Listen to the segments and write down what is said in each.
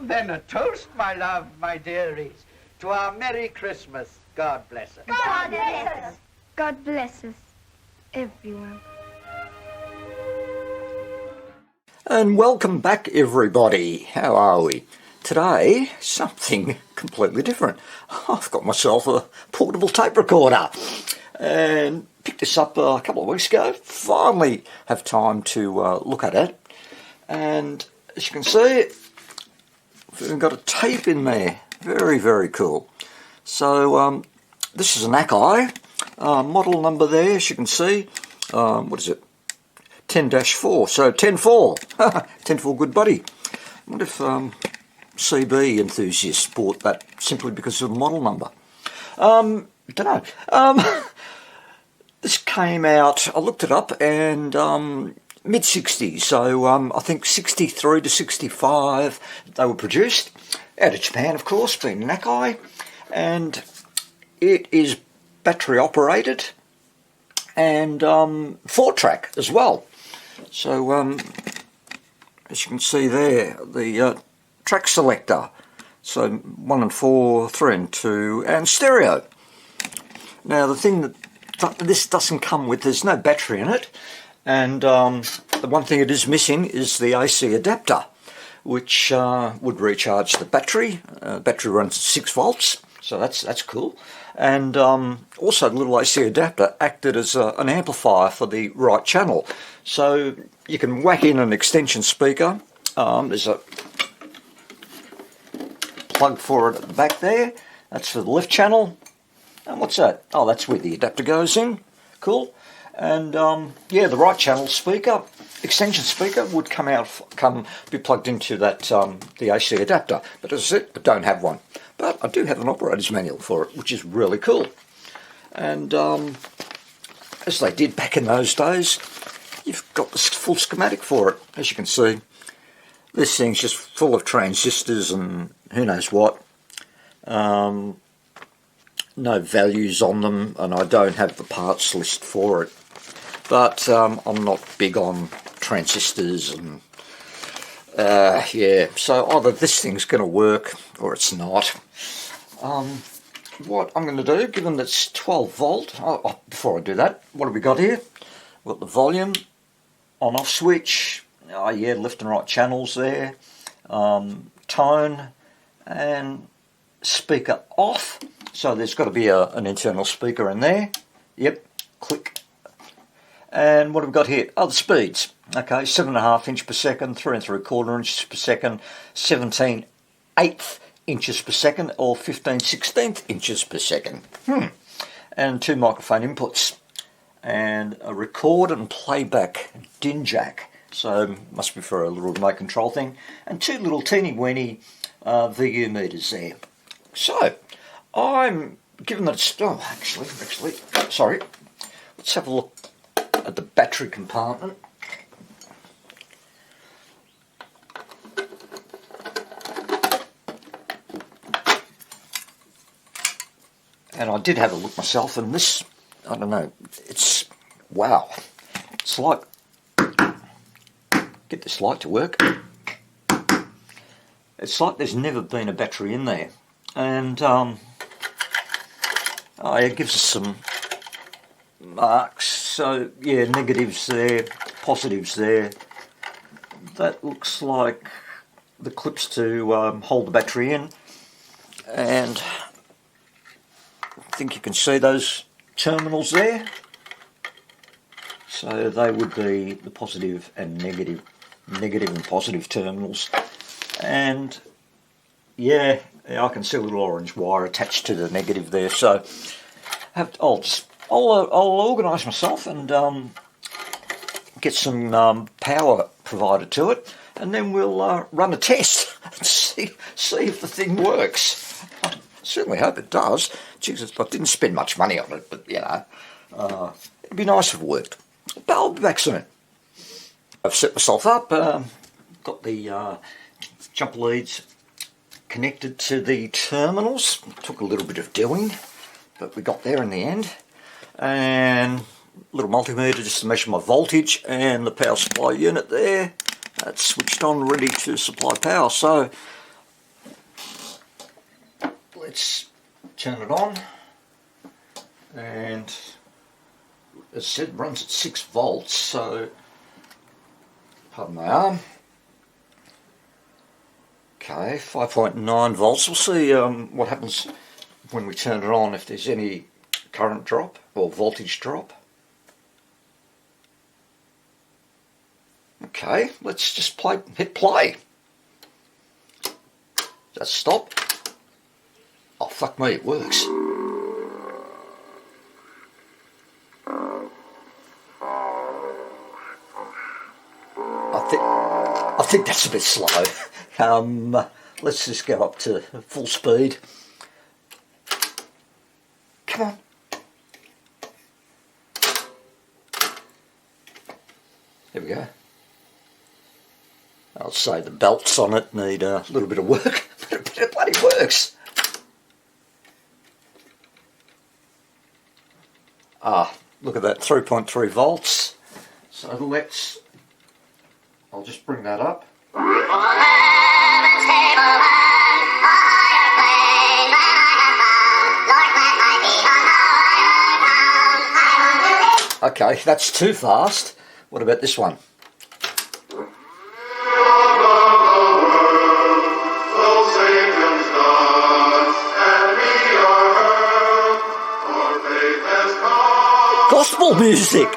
Then a toast, my love, my dearies, to our Merry Christmas. God bless us. God bless us. God bless us, everyone. And welcome back, everybody. How are we? Today, something completely different. I've got myself a portable tape recorder and picked this up a couple of weeks ago. Finally have time to look at it. And as you can see, we've got a tape in there. Very, very cool. So this is an Akai. Model number there, as you can see. What is it? 10-4. So 10-4. 10-4, good buddy. I wonder if CB enthusiasts bought that simply because of the model number. Don't know. This came out, I looked it up, and mid-60s. So I think 63 to 65 they were produced. Out of Japan, of course, being an Akai. And it is battery operated and 4-track as well. So as you can see there, the track selector, so 1 and 4, 3 and 2, and stereo. Now the thing that this doesn't come with, there's no battery in it, and the one thing it is missing is the AC adapter, which would recharge the battery. Battery runs at 6 volts, so that's cool. And also the little AC adapter acted as an amplifier for the right channel. So you can whack in an extension speaker. There's a plug for it at the back there. That's for the left channel. And what's that? Oh, that's where the adapter goes in. Cool. And yeah, the right channel speaker, extension speaker, would be plugged into that the AC adapter. But as I said, I don't have one. But I do have an operator's manual for it, which is really cool. And as they did back in those days, you've got the full schematic for it. As you can see, this thing's just full of transistors and who knows what. No values on them, and I don't have the parts list for it. But I'm not big on transistors and yeah, so either this thing's going to work or it's not. What I'm going to do, given that it's 12 volt, before I do that, what have we got here? We've got the volume, on-off switch, yeah, left and right channels there, tone, and speaker off. So there's got to be an internal speaker in there. Yep, click. And what have we got here? Oh, the speeds. Okay, 7.5 inch per second, 3 3/4 inches per second, 17/8 inches per second, or 15/16 inches per second. And 2 microphone inputs, and a record and playback DIN jack. So must be for a little remote control thing, and 2 little teeny weeny VU meters there. So I'm given that it's actually, sorry. Let's have a look at the battery compartment. And I did have a look myself, and this, I don't know, it's, wow. It's like, get this light to work. It's like there's never been a battery in there. And it gives us some marks. So yeah, negatives there, positives there. That looks like the clips to hold the battery in, and I think you can see those terminals there. So they would be the positive and negative and positive terminals. And yeah, I can see a little orange wire attached to the negative there. So I'll organise myself and get some power provided to it, and then we'll run a test and see if the thing works. I certainly hope it does. Jesus, I didn't spend much money on it, but you know, it'd be nice if it worked. But I'll be back soon. I've set myself up, got the jumper leads connected to the terminals. It took a little bit of doing, but we got there in the end. And a little multimeter just to measure my voltage, and the power supply unit there, that's switched on, ready to supply power. So let's turn it on, and as I said, it runs at 6 volts, so pardon my arm. Okay, 5.9 volts. We'll see what happens when we turn it on, if there's any current drop or voltage drop. Okay, let's just hit play. Does that stop? Oh, fuck me, it works. I think that's a bit slow. Let's just go up to full speed. Come on. There we go. I'll say the belts on it need a little bit of work, but it bloody works. Ah, look at that, 3.3 volts. So I'll just bring that up. Okay, that's too fast. What about this one? Gospel music!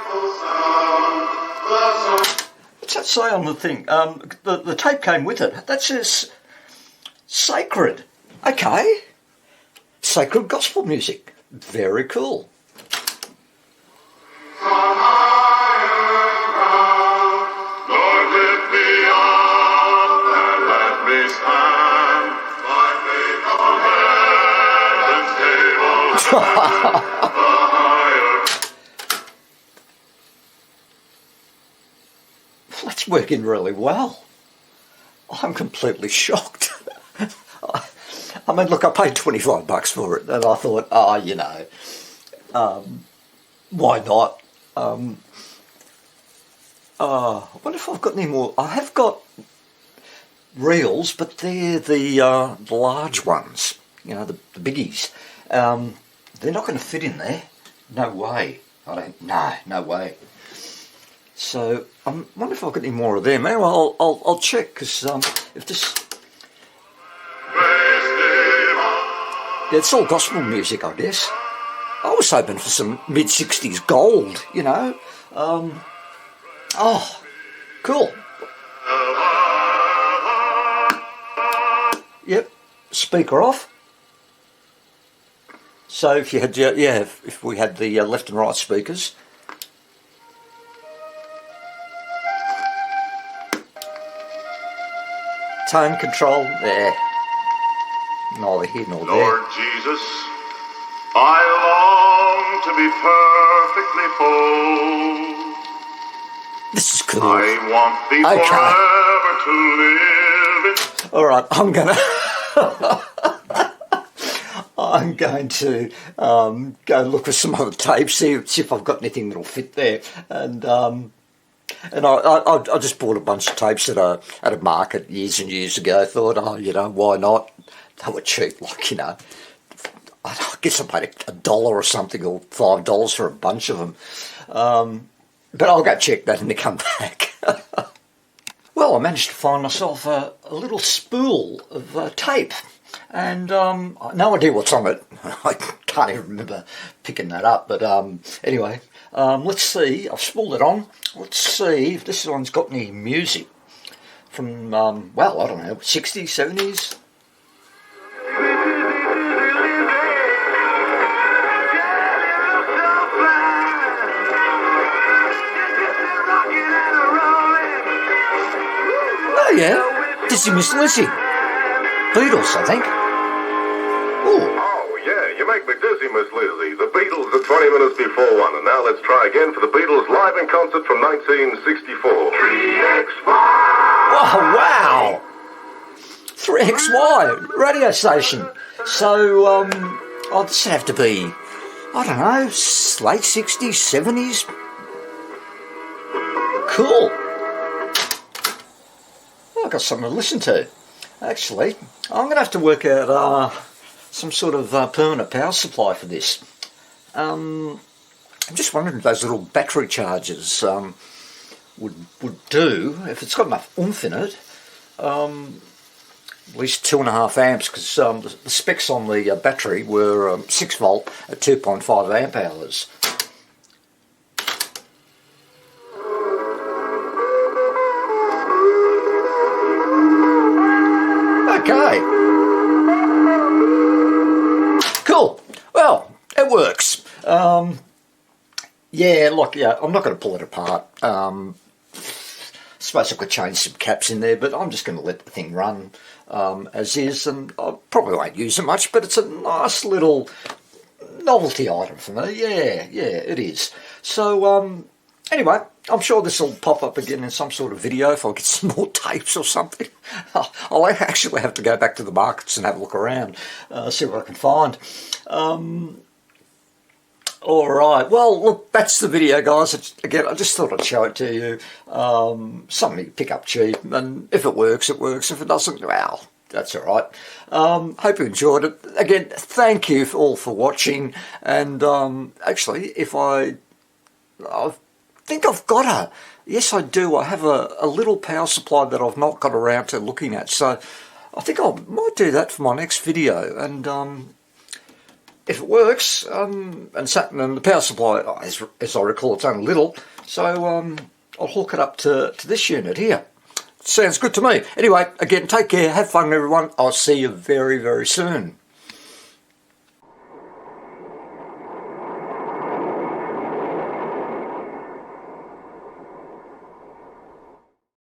What's that say on the thing? The tape came with it. That says sacred. Okay. Sacred gospel music. Very cool. That's working really well. I'm completely shocked. I mean, look, I paid $25 for it, and I thought, why not? I wonder if I've got any more. I have got reels, but they're the large ones, the biggies. They're not going to fit in there. No way. No way. So I wonder if I've got any more of them. Anyway, I'll check, because if this, it's all gospel music, I guess. I was hoping for some mid-60s gold, Oh, cool. Yep, speaker off. So if you had, if we had the left and right speakers. Tone control there. Neither here nor there. Lord Jesus, I long to be perfectly full. This is cool. I want thee forever to live in. All right, I'm going to go look for some other tapes, see if I've got anything that'll fit there, and I just bought a bunch of tapes at a market years and years ago. Thought, why not? They were cheap, I guess I paid $1 or something, or $5 for a bunch of them. But I'll go check that and then come back. Well, I managed to find myself a little spool of tape, and no idea what's on it. I can't even remember picking that up, but anyway, let's see. I've spooled it on. Let's see if this one's got any music from, well, I don't know, 60s, 70s? Oh yeah, Dizzy Miss Lizzy. Beatles, I think. Ooh. Oh yeah, you make me dizzy, Miss Lizzy. The Beatles are 20 minutes before 1, and now let's try again for the Beatles live in concert from 1964. 3XY! Oh wow! 3XY radio station. So this would have to be, I don't know, late 60s, 70s. Cool. I've got something to listen to. Actually, I'm going to have to work out some sort of permanent power supply for this. I'm just wondering if those little battery chargers would do, if it's got enough oomph in it, at least 2.5 amps, because the specs on the battery were 6 volt at 2.5 amp hours. Okay. Cool. Well, it works. Yeah, look, yeah, I'm not going to pull it apart. Suppose I could change some caps in there, but I'm just going to let the thing run as is, and I probably won't use it much, but it's a nice little novelty item for me. Yeah, it is. So, anyway, I'm sure this will pop up again in some sort of video if I get some more tapes or something. I'll actually have to go back to the markets and have a look around, see what I can find. All right, well, look, that's the video, guys. Again, I just thought I'd show it to you. Something you pick up cheap, and if it works, it works. If it doesn't, well, that's all right. Hope you enjoyed it. Again, thank you all for watching. And actually, if I think I've got a... Yes, I do. I have a little power supply that I've not got around to looking at. So I think I might do that for my next video. And... if it works, and the power supply, as I recall, it's only little, so I'll hook it up to this unit here. Sounds good to me. Anyway, again, take care, have fun everyone. I'll see you very, very soon.